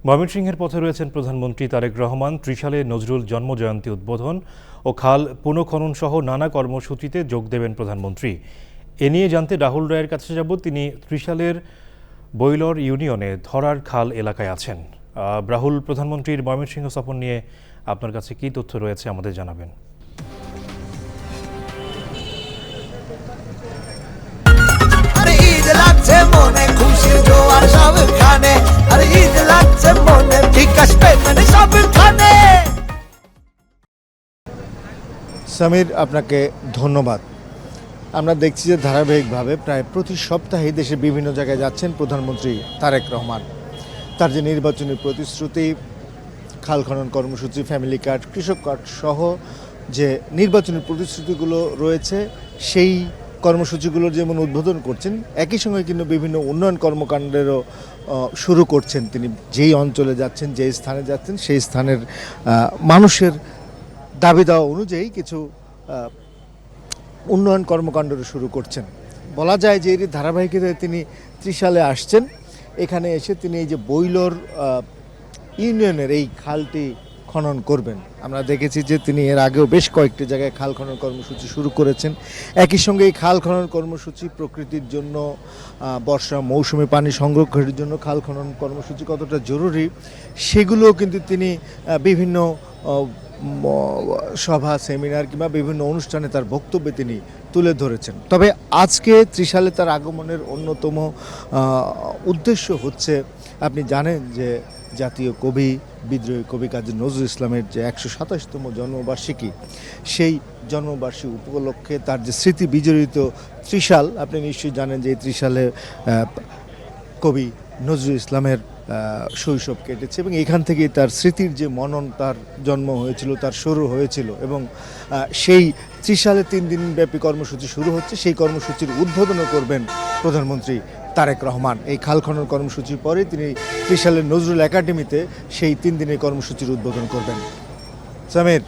ময়মনসিংহের পথে রয়েছেন প্রধানমন্ত্রী তারেক রহমান। ত্রিশালে নজরুল জন্মজয়ন্তী উদ্বোধন ও খাল পুনঃখনন সহ নানা কর্মসূচিতে যোগ দেবেন প্রধানমন্ত্রী। এ নিয়ে জানতে রাহুল রায়ের কাছে যাব। তিনি ত্রিশালের বৈলর ইউনিয়নে ধরার খাল এলাকায় আছেন। রাহুল, প্রধানমন্ত্রীর ময়মনসিংহ সফর নিয়ে আপনার কাছে কী তথ্য রয়েছে আমাদের জানাবেন। সামির, আপনাকে ধন্যবাদ। আমরা দেখছি যে ধারাবাহিকভাবে প্রায় প্রতি সপ্তাহেই দেশের বিভিন্ন জায়গায় যাচ্ছেন প্রধানমন্ত্রী তারেক রহমান। তার যে নির্বাচনী প্রতিশ্রুতি, খাল খনন কর্মসূচি, ফ্যামিলি কার্ড, কৃষক কার্ড সহ যে নির্বাচনী প্রতিশ্রুতিগুলো রয়েছে, সেই কর্মসূচিগুলোর যেমন উদ্বোধন করছেন, একই সঙ্গে কিন্তু বিভিন্ন উন্নয়ন কর্মকাণ্ডেরও শুরু করছেন। তিনি যেই অঞ্চলে যাচ্ছেন, যেই স্থানে যাচ্ছেন, সেই স্থানের মানুষের দাবি দেওয়া অনুযায়ী কিছু উন্নয়ন কর্মকাণ্ড শুরু করছেন। বলা যায় যে এর ধারাবাহিকতায় তিনি ত্রিশালে আসছেন। এখানে এসে তিনি এই যে বৈলর ইউনিয়নের এই খালটি খনন করবেন। আমরা দেখেছি যে তিনি এর আগেও বেশ কয়েকটি জায়গায় খাল খনন কর্মসূচি শুরু করেছেন। একই সঙ্গে এই খাল খনন কর্মসূচি প্রকৃতির জন্য, বর্ষা মৌসুমে পানি সংরক্ষণের জন্য খাল খনন কর্মসূচি কতটা জরুরি, সেগুলোও কিন্তু তিনি বিভিন্ন সভা, সেমিনার কিংবা বিভিন্ন অনুষ্ঠানে তার বক্তব্যে তিনি তুলে ধরেছেন। তবে আজকে ত্রিশালে তার আগমনের অন্যতম উদ্দেশ্য হচ্ছে, আপনি জানেন যে জাতীয় কবি, বিদ্রোহী কবি কাজী নজরুল ইসলামের যে ১২৭তম জন্মবার্ষিকী, সেই জন্মবার্ষিকী উপলক্ষে তার যে স্মৃতি বিজড়িত ত্রিশাল, আপনি নিশ্চয়ই জানেন যে এই ত্রিশালে কবি নজরুল ইসলামের শৈশব কেটেছে এবং এখান থেকেই তার স্মৃতির যে মনন, তার জন্ম হয়েছিল, তার শুরু হয়েছিল। এবং সেই ত্রিশালে ৩ দিনব্যাপী কর্মসূচি শুরু হচ্ছে। সেই কর্মসূচির উদ্বোধনও করবেন প্রধানমন্ত্রী তারেক রহমান। এই খাল খনন কর্মসূচির পরে তিনি ত্রিশালের নজরুল একাডেমিতে সেই 3 দিনের কর্মসূচির উদ্বোধন করবেন। সামির।